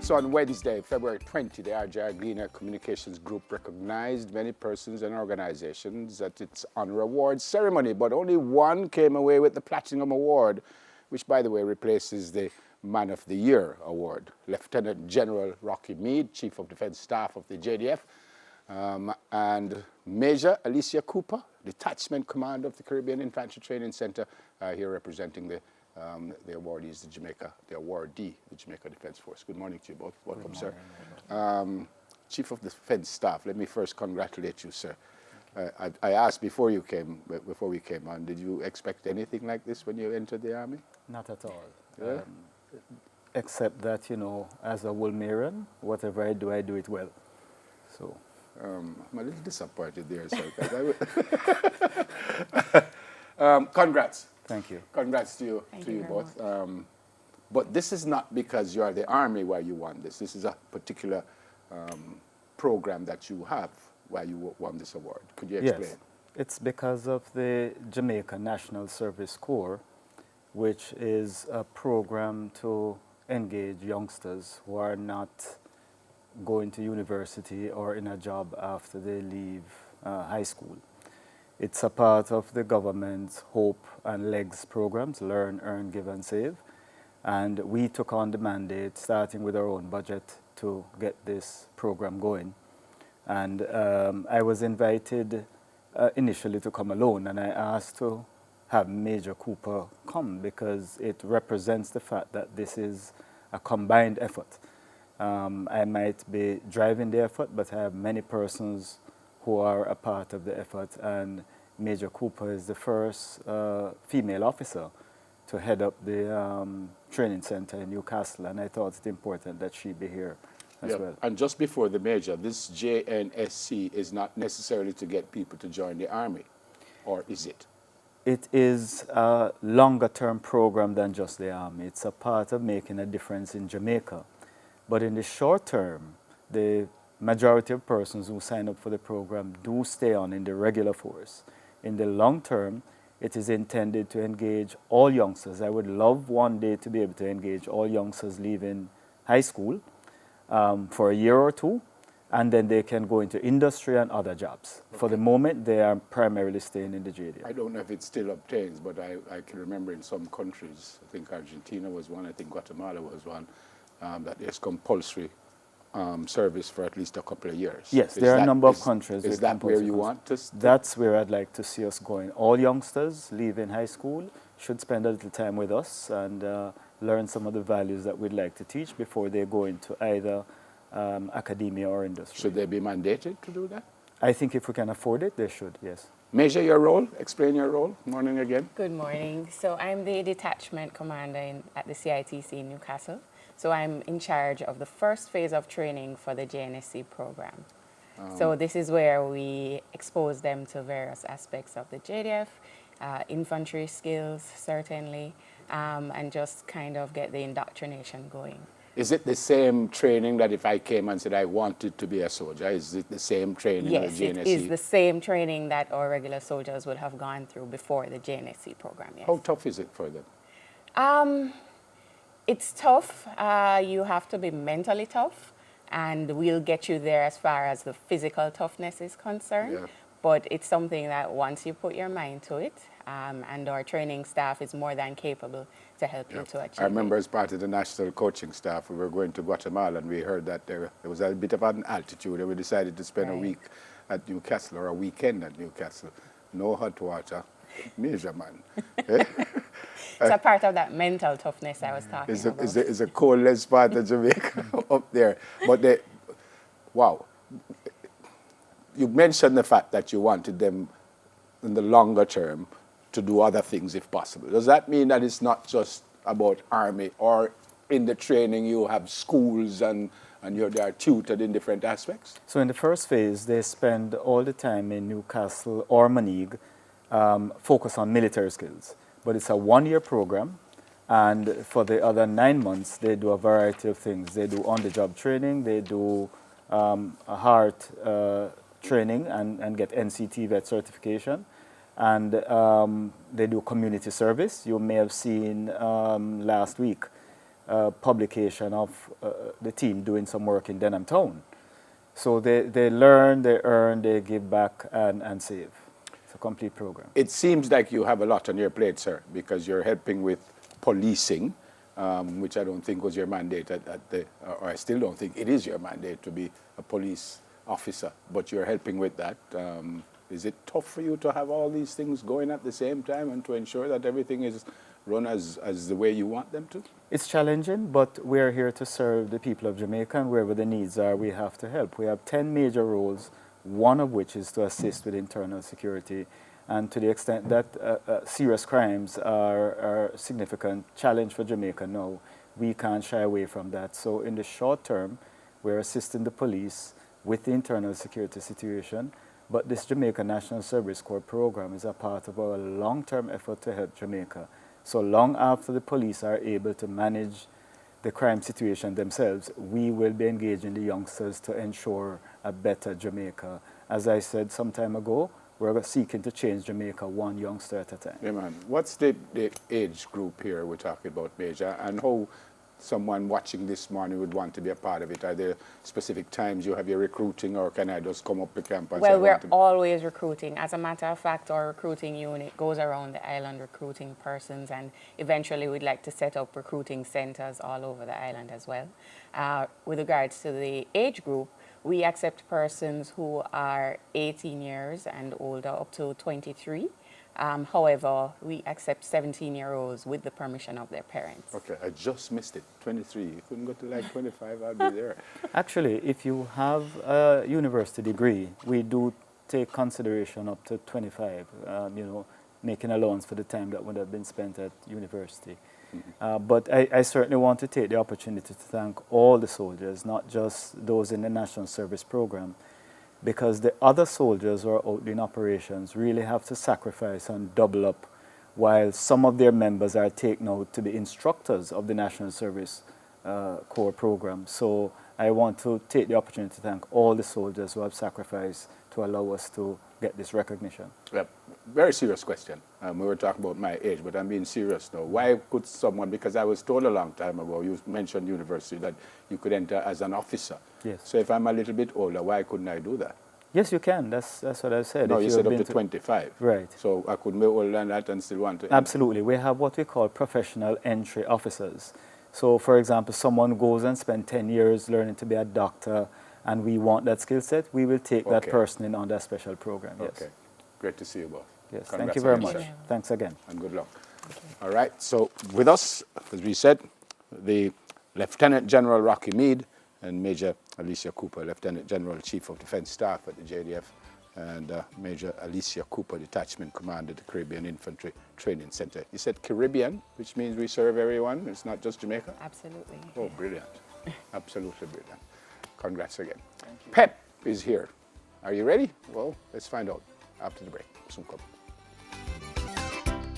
So on Wednesday, February 20, the RJ Gleaner Communications Group recognized many persons and organizations at its honor awards ceremony, but only one came away with the Platinum Award, which, by the way, replaces the Man of the Year award. Lieutenant General Rocky Meade, Chief of Defense Staff of the JDF, and Major Alicia Cooper, Detachment Commander of the Caribbean Infantry Training Center, here representing the awardees, the awardee, the Jamaica Defense Force. Good morning to you both. Welcome, sir. Chief of Defense Staff, let me first congratulate you, sir. I asked before we came on, did you expect anything like this when you entered the Army? Not at all. Yeah? Except that, as a Wolmerian, whatever I do it well. So. I'm a little disappointed there, sir. Congrats. Thank you. Congrats to you both. But this is not because you are the Army why you won this. This is a particular program that you have why you won this award. Could you explain? Yes. It's because of the Jamaica National Service Corps, which is a program to engage youngsters who are not going to university or in a job after they leave high school. It's a part of the government's Hope and Legs programs, Learn, Earn, Give and Save. And we took on the mandate, starting with our own budget, to get this program going. And I was invited initially to come alone, and I asked to have Major Cooper come because it represents the fact that this is a combined effort. I might be driving the effort, but I have many persons who are a part of the effort, and Major Cooper is the first female officer to head up the training center in Newcastle, and I thought it important that she be here as well. And just before the Major, this JNSC is not necessarily to get people to join the Army, or is it? It is a longer-term program than just the Army. It's a part of making a difference in Jamaica. But in the short term, the majority of persons who sign up for the program do stay on in the regular force. In the long term, it is intended to engage all youngsters. I would love one day to be able to engage all youngsters leaving high school for a year or two, and then they can go into industry and other jobs. Okay. For the moment, they are primarily staying in the JDF. I don't know if it still obtains, but I can remember in some countries, I think Argentina was one, I think Guatemala was one, that there's compulsory service for at least a couple of years. Yes, there are a number of countries. Is that where you want to stay? That's where I'd like to see us going. All youngsters leaving high school should spend a little time with us and learn some of the values that we'd like to teach before they go into either academia or industry. Should they be mandated to do that? I think if we can afford it, they should, yes. Major, your role? Explain your role. Morning again. Good morning. So I'm the detachment commander at the CITC in Newcastle. So I'm in charge of the first phase of training for the JNSC program. So this is where we expose them to various aspects of the JDF, infantry skills, certainly, and just kind of get the indoctrination going. Is it the same training that if I came and said I wanted to be a soldier, is it the same training yes, as the JNSC? Yes, it is the same training that our regular soldiers would have gone through before the JNSC program, yes. How tough is it for them? It's tough. You have to be mentally tough, and we'll get you there as far as the physical toughness is concerned. Yeah. But it's something that once you put your mind to it, and our training staff is more than capable to help you to achieve. I remember as part of the national coaching staff, we were going to Guatemala, and we heard that there was a bit of an altitude, and we decided to spend a week at Newcastle, or a weekend at Newcastle. No hot water, Major man. It's a part of that mental toughness I was talking about. It's a coldest part of Jamaica up there. But wow. You mentioned the fact that you wanted them in the longer term to do other things if possible. Does that mean that it's not just about Army, or in the training you have schools and they are tutored in different aspects? So in the first phase, they spend all the time in Newcastle or Meade, focus on military skills. But it's a one-year program, and for the other 9 months, they do a variety of things. They do on-the-job training, they do a heart training and get NCT vet certification, and they do community service. You may have seen last week publication of the team doing some work in Denham Town. So they learn, they earn, they give back and save. It's a complete program. It seems like you have a lot on your plate, sir, because you're helping with policing, which I don't think was your mandate or I still don't think it is your mandate to be a police officer, but you're helping with that. Is it tough for you to have all these things going at the same time and to ensure that everything is run as the way you want them to? It's challenging, but we're here to serve the people of Jamaica, and wherever the needs are, we have to help. We have 10 major roles, one of which is to assist with internal security. And to the extent that serious crimes are a significant challenge for Jamaica now, we can't shy away from that. So in the short term, we're assisting the police with the internal security situation, but this Jamaica National Service Corps program is a part of our long-term effort to help Jamaica. So long after the police are able to manage the crime situation themselves, we will be engaging the youngsters to ensure a better Jamaica. As I said some time ago, we're seeking to change Jamaica one youngster at a time. Yeah, man. What's the age group here we're talking about, Major, and how someone watching this morning would want to be a part of it? Are there specific times you have your recruiting, or can I just come up to campus? Well, we're always recruiting. As a matter of fact, our recruiting unit goes around the island recruiting persons, and eventually we'd like to set up recruiting centers all over the island as well. With regards to the age group, we accept persons who are 18 years and older up to 23. However, we accept 17-year-olds with the permission of their parents. Okay, I just missed it. 23. You couldn't go to like 25, I'd be there. Actually, if you have a university degree, we do take consideration up to 25, you know, making allowance for the time that would have been spent at university. But I certainly want to take the opportunity to thank all the soldiers, not just those in the National Service Program, because the other soldiers who are out in operations really have to sacrifice and double up, while some of their members are taken out to be instructors of the National Service Corps program. So I want to take the opportunity to thank all the soldiers who have sacrificed to allow us to get this recognition. Yep. Very serious question. We were talking about my age, but I'm being serious now. Why could someone, because I was told a long time ago, you mentioned university, that you could enter as an officer. Yes. So if I'm a little bit older, why couldn't I do that? Yes, you can. That's what I said. No, If you said up to 25. Right. So I could be older than that and still want to enter. Absolutely. We have what we call professional entry officers. So, for example, someone goes and spends 10 years learning to be a doctor, and we want that skill set, we will take that person in on that special program. Yes. Okay. Great to see you both. Yes. Congrats Thank you very again, much. sir. Thanks again. And good luck. All right. So with us, as we said, the Lieutenant General Rocky Meade and Major Alicia Cooper, Lieutenant General Chief of Defense Staff at the JDF, and Major Alicia Cooper, Detachment Commander at the Caribbean Infantry Training Center. You said Caribbean, which means we serve everyone. It's not just Jamaica? Absolutely. Oh, brilliant. Absolutely brilliant. Congrats again. Pep is here. Are you ready? Well, let's find out after the break. Soon come.